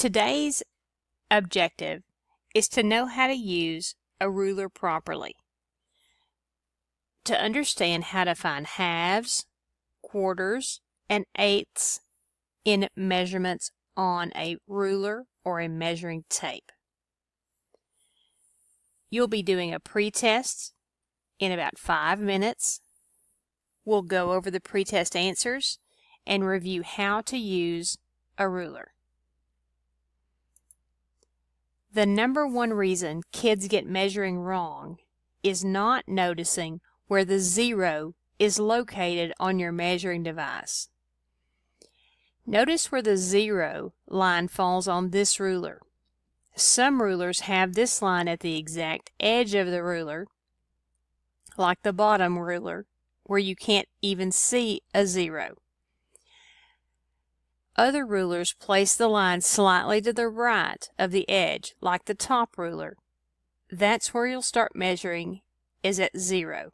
Today's objective is to know how to use a ruler properly, to understand how to find halves, quarters, and eighths in measurements on a ruler or a measuring tape. You'll be doing a pretest in about 5 minutes. We'll go over the pretest answers and review how to use a ruler. The number one reason kids get measuring wrong is not noticing where the 0 is located on your measuring device. Notice where the 0 line falls on this ruler. Some rulers have this line at the exact edge of the ruler, like the bottom ruler, where you can't even see a 0. Other rulers place the line slightly to the right of the edge, like the top ruler. That's where you'll start measuring, is at 0.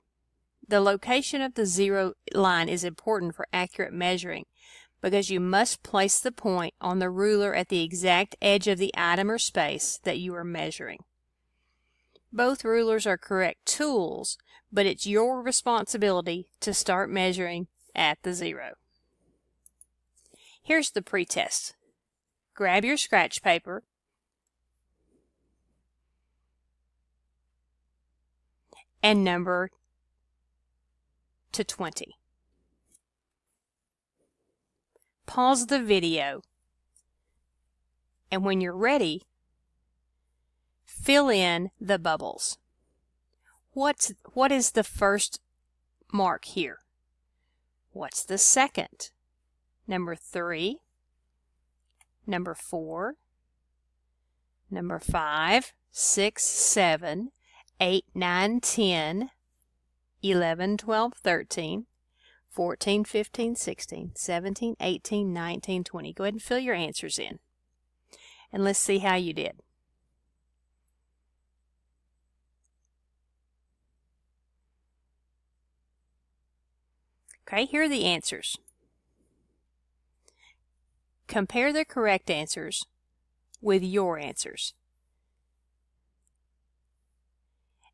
The location of the 0 line is important for accurate measuring because you must place the point on the ruler at the exact edge of the item or space that you are measuring. Both rulers are correct tools, but it's your responsibility to start measuring at the 0. Here's the pretest. Grab your scratch paper and number to 20. Pause the video, and when you're ready, fill in the bubbles. What is the first mark here? What's the second? Number 3, number 4, number 5, 6, 7, 8, 9, 10, 11, 12, 13, 14, 15, 16, 17, 18, 19, 20. Go ahead and fill your answers in. And let's see how you did. Okay, here are the answers. Compare the correct answers with your answers,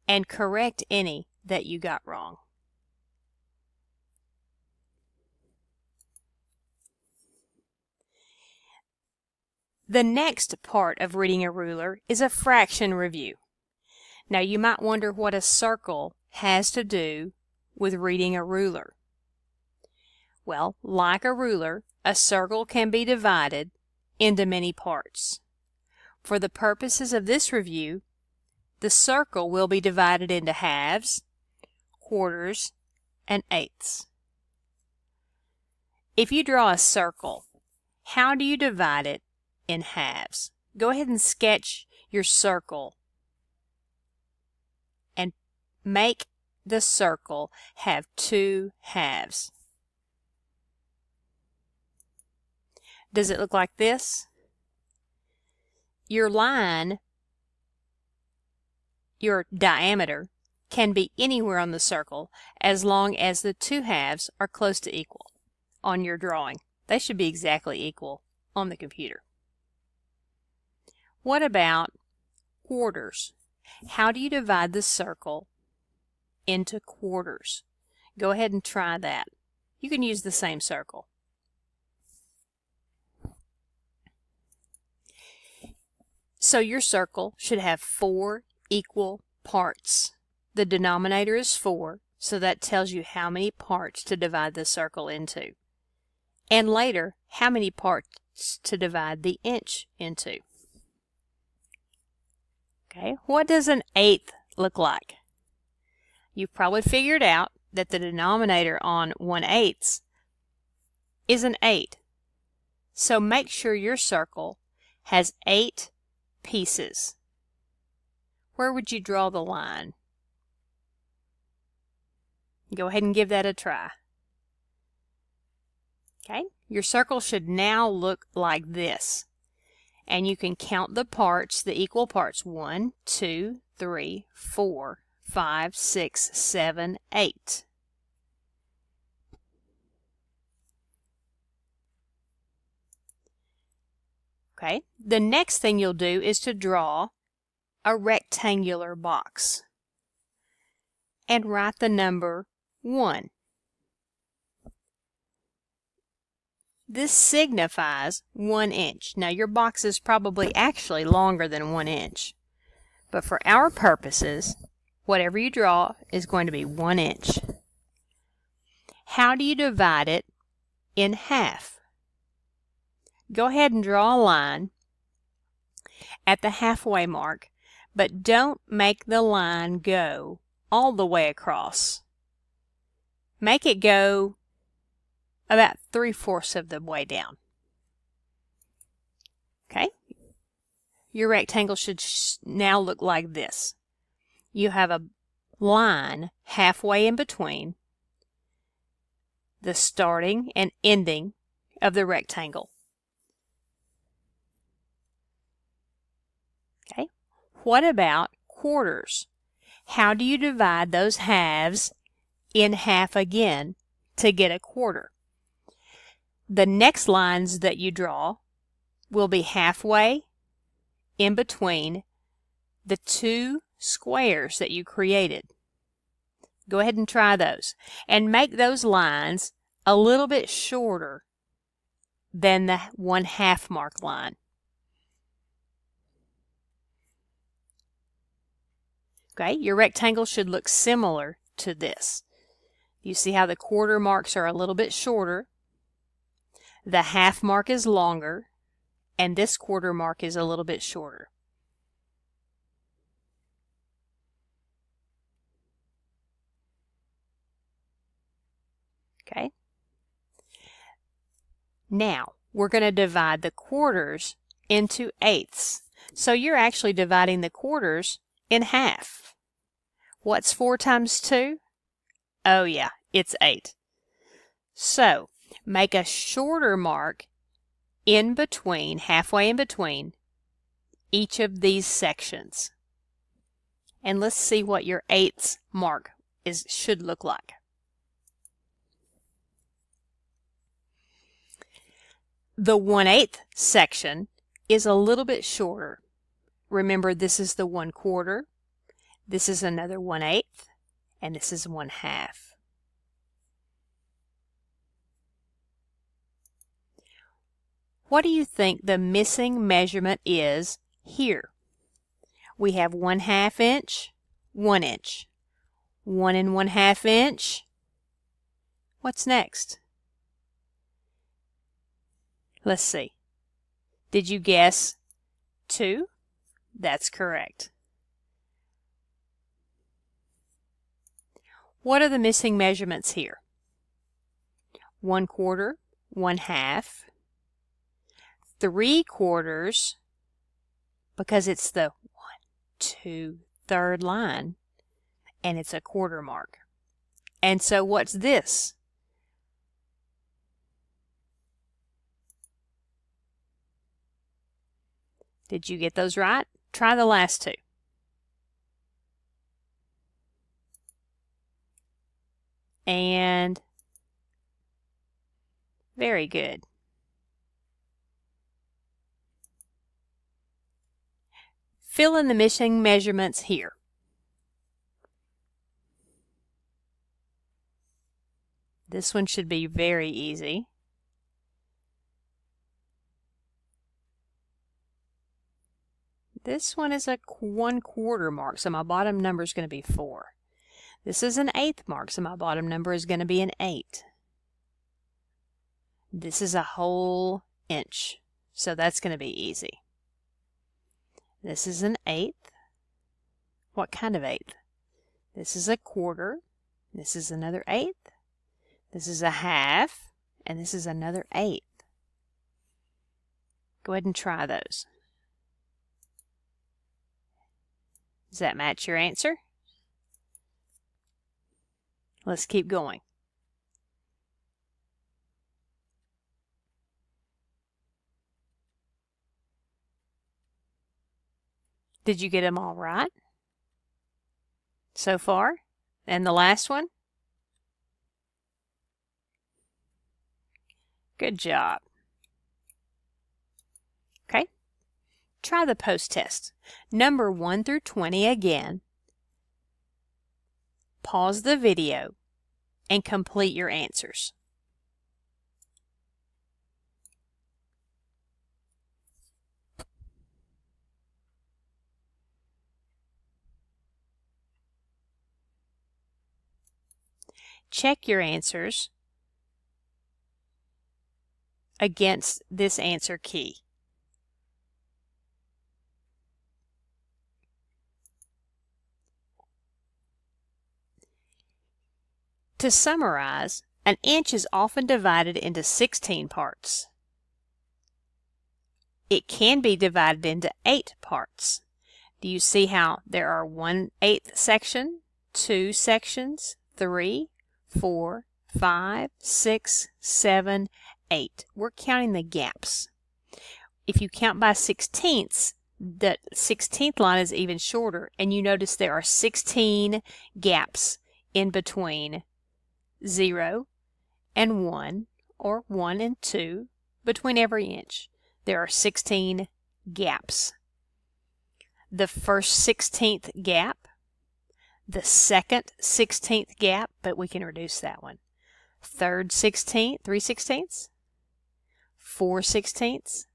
and correct any that you got wrong. The next part of reading a ruler is a fraction review. Now you might wonder what a circle has to do with reading a ruler. Well, like a ruler, a circle can be divided into many parts. For the purposes of this review, the circle will be divided into halves, quarters, and eighths. If you draw a circle, how do you divide it in halves? Go ahead and sketch your circle and make the circle have 2 halves. Does it look like this? Your line, your diameter, can be anywhere on the circle as long as the 2 halves are close to equal on your drawing. They should be exactly equal on the computer. What about quarters? How do you divide the circle into quarters? Go ahead and try that. You can use the same circle. So your circle should have 4 equal parts. The denominator is 4, so that tells you how many parts to divide the circle into. And later, how many parts to divide the inch into. Okay, what does an eighth look like? You've probably figured out that the denominator on 1/8 is an 8. So make sure your circle has 8 pieces. Where would you draw the line? Go ahead and give that a try. Okay, your circle should now look like this. And you can count the parts, the equal parts. 1, 2, 3, 4, 5, 6, 7, 8. Okay, the next thing you'll do is to draw a rectangular box and write the number 1. This signifies 1 inch. Now your box is probably actually longer than 1 inch, but for our purposes, whatever you draw is going to be 1 inch. How do you divide it in half? Go ahead and draw a line at the halfway mark, but don't make the line go all the way across. Make it go about 3/4 of the way down. Okay? Your rectangle should now look like this. You have a line halfway in between the starting and ending of the rectangle. Okay? What about quarters? How do you divide those halves in half again to get a quarter? The next lines that you draw will be halfway in between the 2 squares that you created. Go ahead and try those and make those lines a little bit shorter than the 1/2 mark line. Okay, your rectangle should look similar to this. You see how the quarter marks are a little bit shorter, the half mark is longer, and this quarter mark is a little bit shorter. Okay. Now, we're going to divide the quarters into eighths. So you're actually dividing the quarters in half. What's 4 times 2? Oh yeah, it's 8. So, make a shorter mark in between, halfway in between, each of these sections. And let's see what your eighths mark should look like. The 1/8 section is a little bit shorter. Remember, this is the 1/4, this is another 1/8, and this is 1/2. What do you think the missing measurement is here? We have 1/2 inch, 1 inch, 1 1/2 inch. What's next? Let's see. Did you guess 2? That's correct. What are the missing measurements here? 1/4, 1/2, 3/4, because it's the 1, 2, 3rd line, and it's a quarter mark. And so what's this? Did you get those right? Try the last 2. And very good. Fill in the missing measurements here. This one should be very easy. This one is a 1/4 mark, so my bottom number is going to be 4. This is an 1/8 mark, so my bottom number is going to be an 8. This is a whole inch, so that's going to be easy. This is an 1/8. What kind of 1/8? This is a 1/4. This is another 1/8. This is a 1/2, and this is another 1/8. Go ahead and try those. Does that match your answer? Let's keep going. Did you get them all right so far? And the last one? Good job. Okay, Try the post test. Number 1 through 20 again. Pause the video and complete your answers. Check your answers against this answer key. To summarize, an inch is often divided into 16 parts. It can be divided into 8 parts. Do you see how there are 1/8 section, 2 sections, 3, 4, 5, 6, 7, 8. We're counting the gaps. If you count by 16ths, the 16th line is even shorter, and you notice there are 16 gaps in between 0 and 1, or 1 and 2, between every inch. There are 16 gaps. The first 16th gap, the second 16th gap, but we can reduce that one. Third 16th, 3/16, 4/16,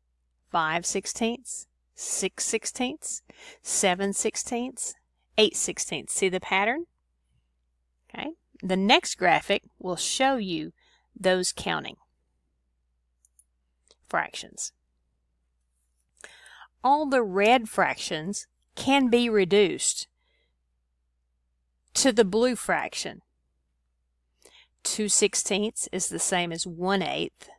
5/16, 6/16, 7/16, 8/16. See the pattern? Okay. The next graphic will show you those counting fractions. All the red fractions can be reduced to the blue fraction. 2/16 is the same as 1/8.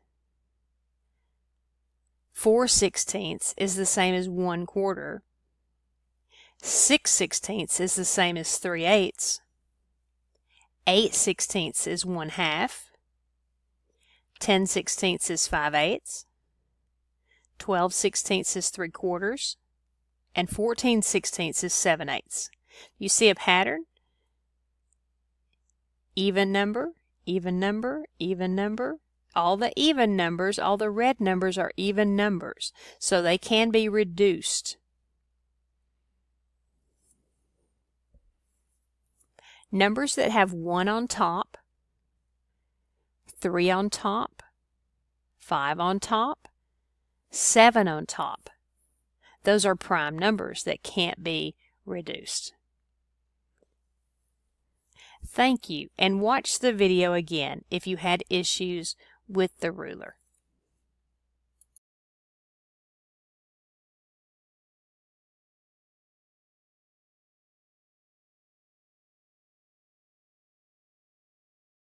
4/16 is the same as 1/4. 6/16 is the same as 3/8. 8/16 is 1/2. 10/16 is 5/8. 12/16 is 3/4. And 14/16 is 7/8. You see a pattern? Even number, even number, even number. All the even numbers, all the red numbers are even numbers, so they can be reduced. Numbers that have 1 on top, 3 on top, 5 on top, 7 on top. Those are prime numbers that can't be reduced. Thank you, and watch the video again if you had issues with the ruler.